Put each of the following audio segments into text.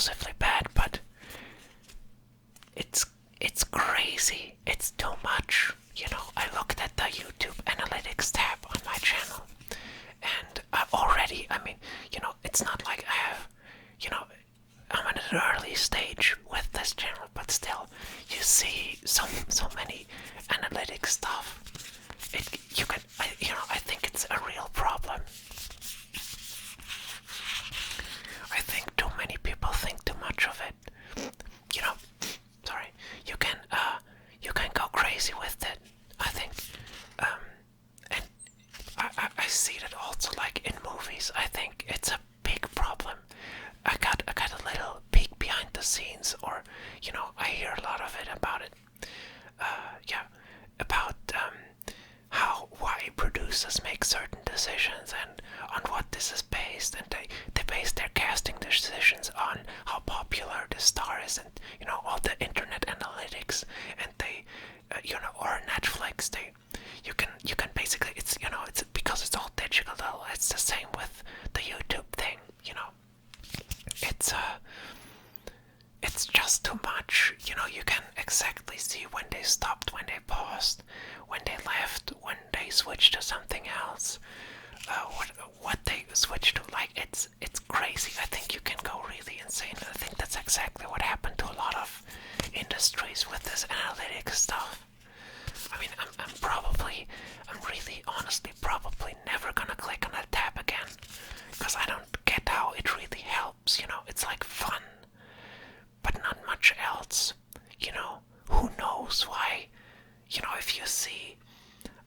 explosively bad, but it's crazy. It's too much. I looked at the YouTube analytics tab on my channel, and it's not like I have, I'm at an early stage with this channel, but still, you see so many analytic stuff. I think it's a real problem. I think too many people think too much of it. Sorry. You can go crazy with it. I think, and I see that also like in movies. I think it's a big problem. I got a little peek behind the scenes, or I hear a lot of it about it. About why producers make certain decisions and on what this is based, and they base their casting decisions on how popular the star is, and all the internet analytics, and they or Netflix, you can basically, it's because it's all digital. It's the same with the YouTube thing. It's just too much. You can exactly see when they stopped, when they paused, when they left, when they switched to something else, what they switched to. Like, it's crazy. I think you can go really insane. I think that's exactly what happened to a lot of industries with this analytics stuff. I mean, I'm really honestly probably never gonna click on that tab again, because I don't get how it really helps. It's like fun, but not much else. Who knows why? If you see,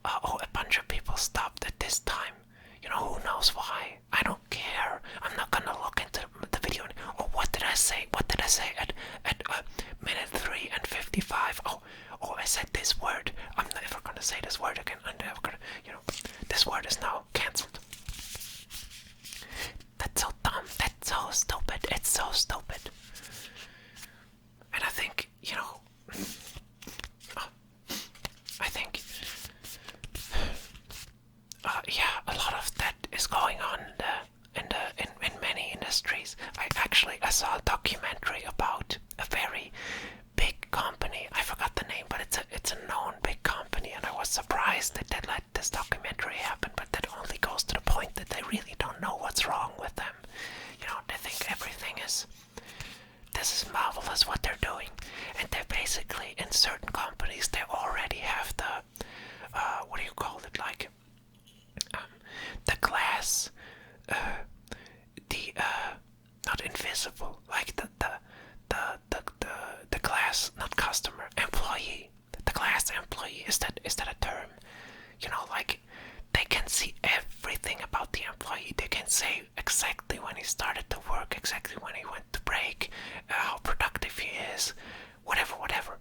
a bunch of people stopped at this time, who knows why? I don't care. I'm not gonna look into the video. Oh, what did I say? What did I say at minute 3 and 55? Oh, I said this word. I'm never gonna say this word again. I'm never gonna, this word is now cancelled. That's so dumb. That's so stupid. It's so stupid. And I think, a lot of that is going on in many industries. I saw a documentary about a very big company. I forgot the name, but it's a known big company, and I was surprised that they let this documentary happen. But that only goes to the point that they really don't know what's wrong with them. They think everything is. This is marvelous what they're doing, and they basically, in certain companies, they already have the what do you call it, like the glass, not invisible, like the glass, not customer, employee. The glass employee, is that a term? Like, they can see everything about the employee. They can say exactly when he started to work, exactly when he went to break, how productive he is, whatever,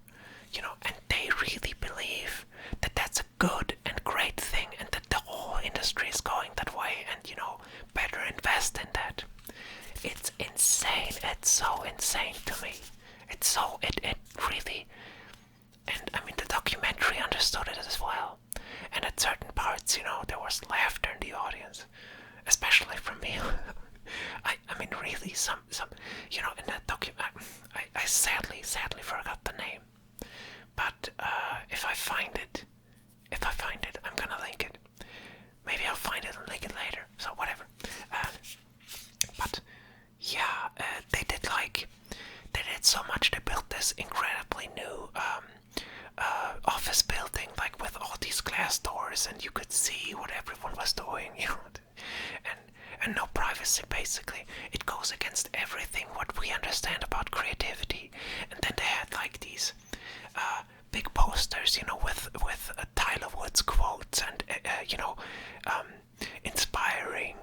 and they really believe that that's a good and great thing, and that the whole industry is going that way, and better invest in that. It's insane. It's so insane to me. It really, and I mean, the documentary understood it as well. And at certain parts, there was laughter in the audience, especially from me. I mean, really, some, in that document, I sadly forgot the name. But if I find it, I'm gonna link it. Maybe I'll find it and link it later. So whatever. But yeah, they did so much. They built this incredibly new office building, like with all these glass doors, and you could see what everyone was doing, and no privacy. Basically, it goes against everything what we understand about creativity. And then they had like these big posters, with Tyler Woods quotes, and inspiring,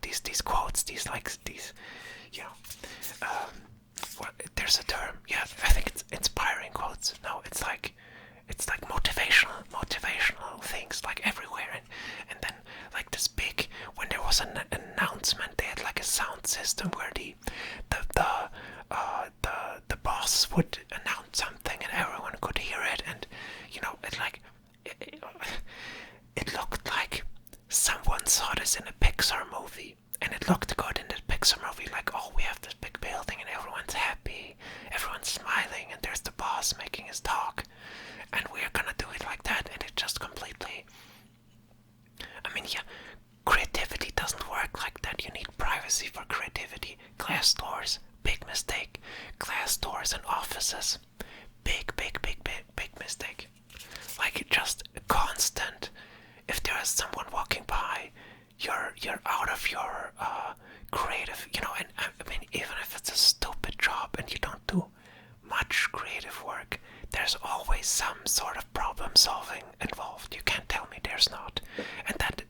these quotes, these there's a term. Yeah, I think it's inspiring quotes. No, it's like motivational things, like everywhere, and then like this big, when there was an announcement, they had like a sound system where the boss would announce something and everyone could hear it, and it looked like someone saw this in a Pixar movie, and it looked good in the Pixar movie, like, oh, we have this big building of your creative, and I mean, even if it's a stupid job and you don't do much creative work, there's always some sort of problem solving involved. You can't tell me there's not. And that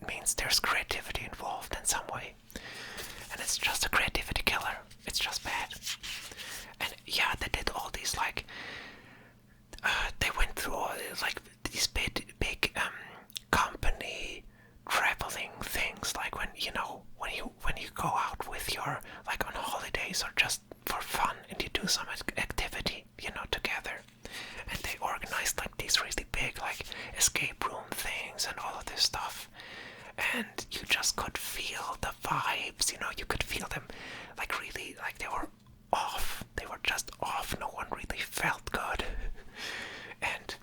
means there's creativity involved in some way. And it's just a creativity killer. It's just bad. And yeah, they did all these they went through all like these big company traveling things, like when you go out with your, like, on holidays or just for fun, and you do some activity together, and they organized like these really big like escape room things and all of this stuff, and you just could feel the vibes. You could feel them like really, like they were off. They were just off. No one really felt good. And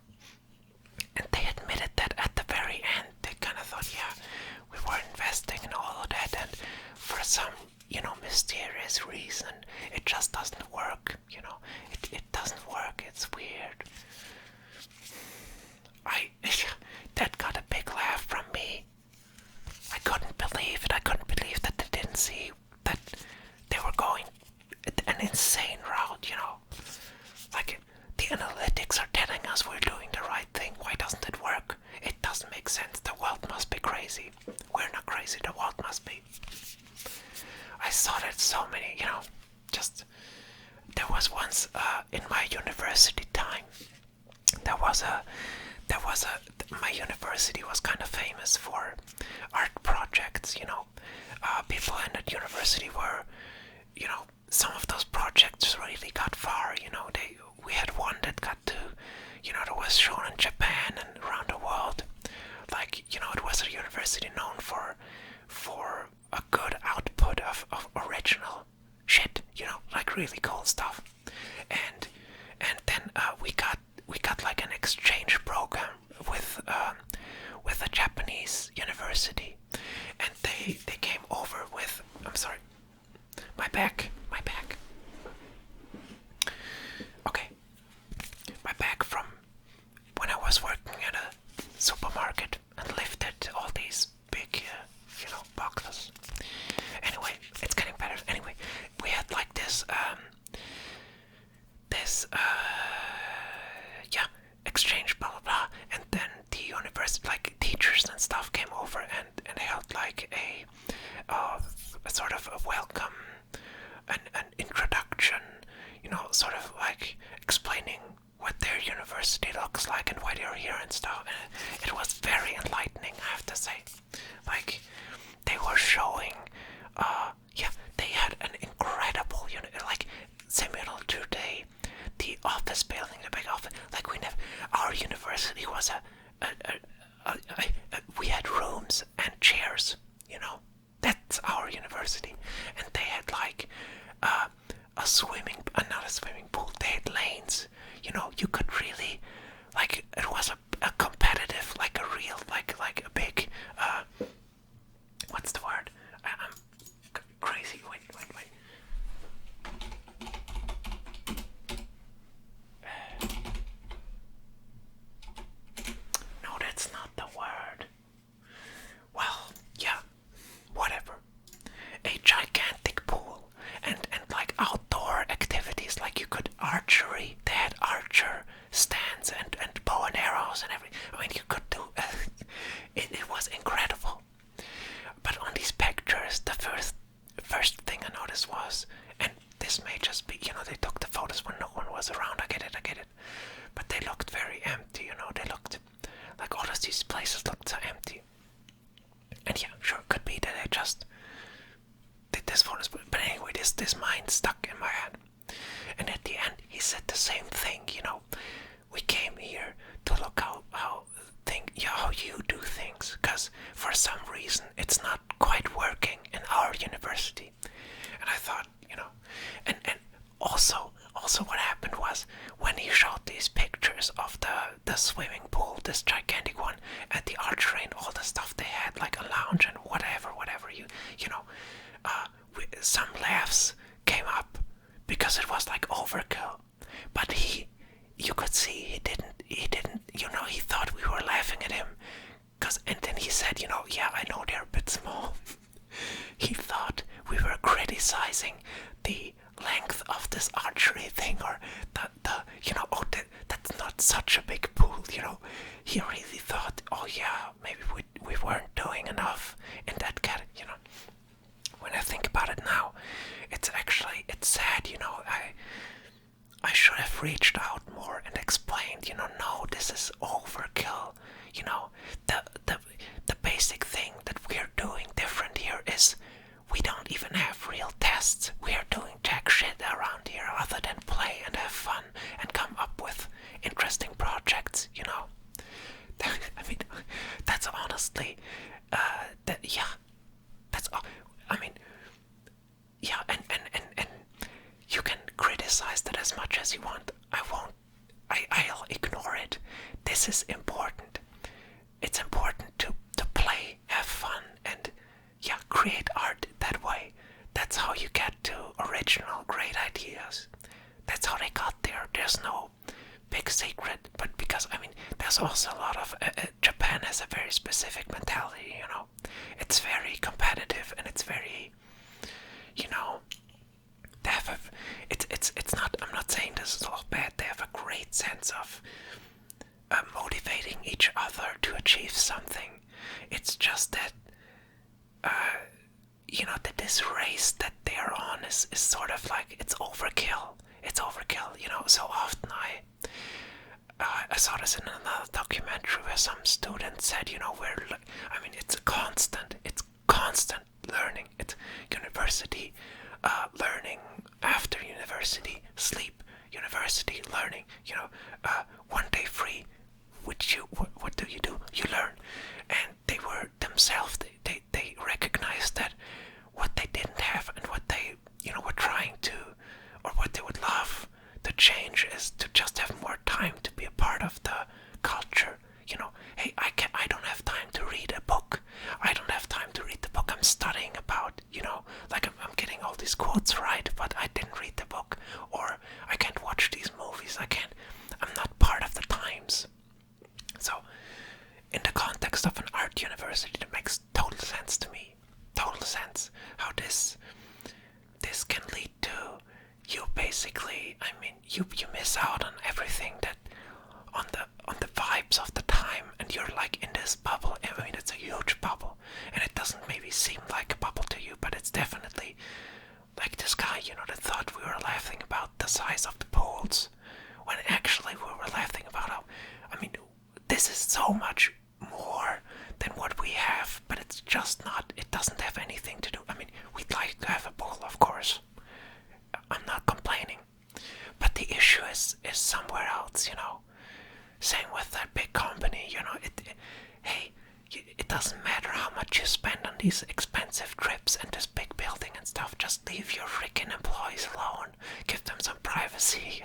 they admitted that at the very end. They kind of thought, yeah, we were investing in all of that, and for some, mysterious reason, it just doesn't work. It doesn't work. It's weird. That got a big laugh from me. I couldn't believe it. I couldn't believe that they didn't see that they were going an insane route, Like, the analytics are telling us we're doing the right thing. Why doesn't it work? It doesn't make sense. The world must be crazy. We're not crazy. The world must be. I saw that so many, just... There was once, in my university time, my university was kind of famous for art projects, people in that university were, some of those projects really got far, we had one that got to, that was shown in Japan and around the world. Like, it was a university known for a good output of original shit, like really cool stuff. And then we got like an exchange program with a Japanese university, and they came over with, I'm sorry, my back. Okay, my back from when I was working at a supermarket and lifted all these big, boxes. Anyway, it's getting better. Anyway, we had like this exchange, blah blah blah, and then the university, like teachers and stuff, came over and held like a sort of a welcome, an introduction, sort of like explaining what their university looks like and why they're here and stuff. And it was very enlightening, I have to say. Like, they were showing, they had an incredible, like, similar to the office building, the big office. Like, our university was we had rooms and chairs, that's our university. And they had like not a swimming pool, they had lanes, you could really, like, it was a competitive, like a real, like a big, what's the word? I'm crazy, wait. No, that's not the word. Well, yeah, whatever. A gigantic pool and like outdoor activities, like you could archery. They had archer stands and bow and arrows and everything. I mean, you could do it was incredible. But on these pictures, the first thing I noticed was, and this may just be, they took the photos when no one was around. I get it. But they looked very empty, they looked like all of these places looked so empty. And yeah, sure, it could be that I just did this photos, but anyway, this mind stuck in my head. And at the end, he said the same thing, we came here to look how you do things, because for some reason it's not quite working in our university. And I thought, and also what happened was, when he showed these pictures of the swimming pool, this gigantic one, and the archery and all the stuff they had, like a lounge and whatever some laughs came up because it was like overkill. But you could see he didn't, he thought we were laughing at him, and then he said, yeah, I know they're a bit small. create art that way. That's how you get to original, great ideas. That's how they got there. There's no big secret, but because there's also a lot of Japan has a very specific mentality. It's very competitive and it's very, they have it's not. I'm not saying this is all bad. They have a great sense of motivating each other to achieve something. It's just that that this race that they're on is sort of like it's overkill. It's overkill. So often I saw this in another documentary where some student said, it's constant learning. It's university, learning after university, sleep, university, learning. 1 day free. What do? You learn. And they were themselves. They recognized that what they didn't have and what they were trying to, or what they would love to change is to just have more time to be a part of the culture. Hey, I don't have time to read a book. I don't have time to read the book I'm studying about. Like I'm getting all these quotes right, but I didn't read the book, or I can't watch these movies. I'm not part of the times. So, in the context of an art university, that makes total sense to me. Total sense. How this can lead to you basically. You miss out on everything that on the vibes of the time, and you're like in this bubble. It's a huge bubble, and it doesn't maybe seem like a bubble to you, but it's definitely like this guy, that thought we were laughing about the size of the pools, when actually we were laughing about how, this is so much more than what we have, but it's just not, it doesn't have anything to do. We'd like to have a pool, of course. I'm not complaining. But the issue is somewhere else, Same with that big company, it doesn't matter how much you spend on these expensive trips and this big building and stuff. Just leave your freaking employees alone. Give them some privacy,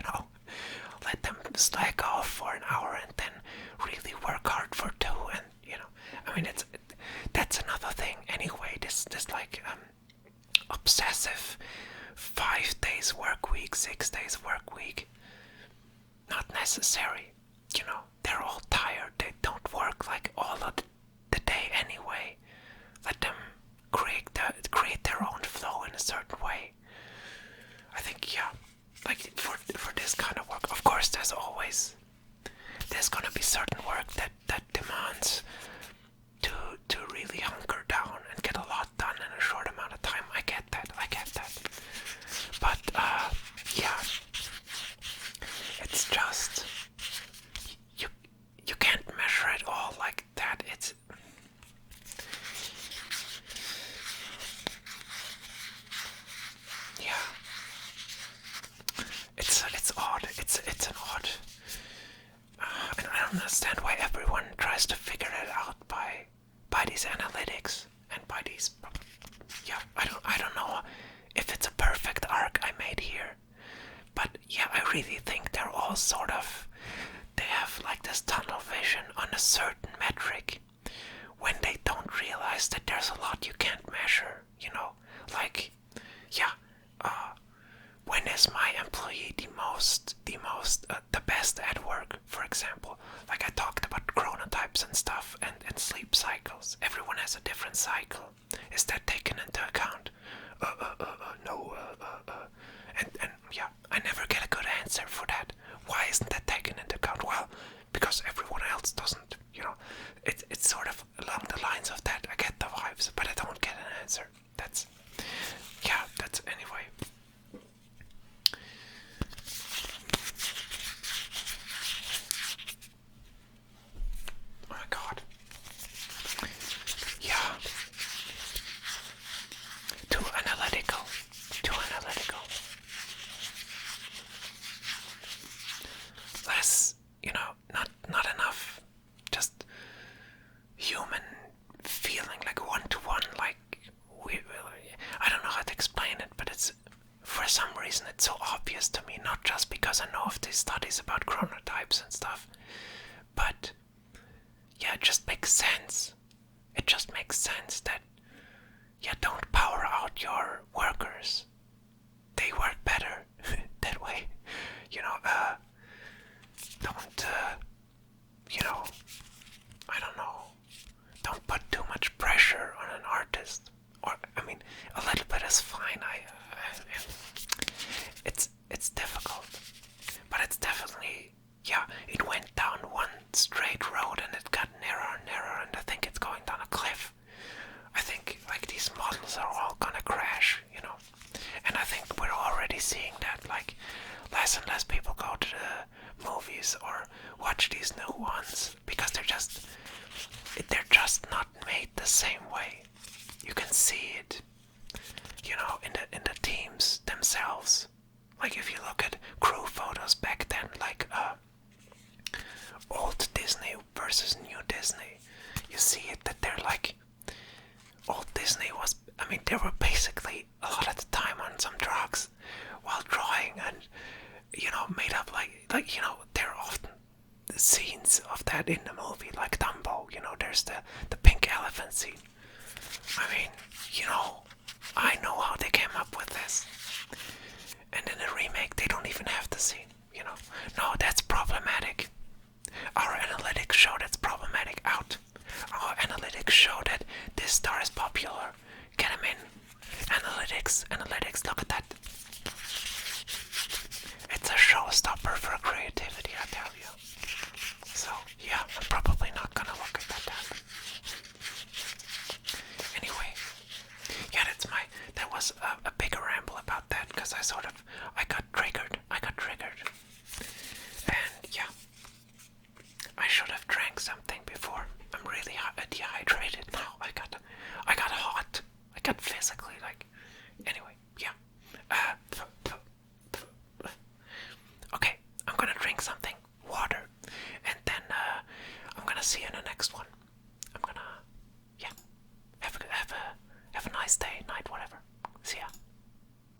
Let them slack off for an hour and then really work hard for 2. And that's another thing. Anyway, this like obsessive 5 days work week, 6 days work week. Not necessary. They're all tired. They don't work like all of the day anyway. Let them create their own flow in a certain way. I think, yeah, like for this kind of work, of course, there's gonna be certain work that demands to really hunker down and get a lot done in a short amount of time. I get that. But yeah, it's just you can't measure it all like that. themselves. Like if you look at crew photos back then, like old Disney versus new Disney, you see it that they're like old Disney was. I mean, they were basically a lot of the time on some drugs while drawing, and made up like there are often scenes of that in the movie, like Dumbo. There's the pink elephant scene. I mean, I know how they came up with this. And in the remake, they don't even have the scene. No, that's problematic. Our analytics show that's problematic. Out. Our analytics show that this star is popular. Get him in. Analytics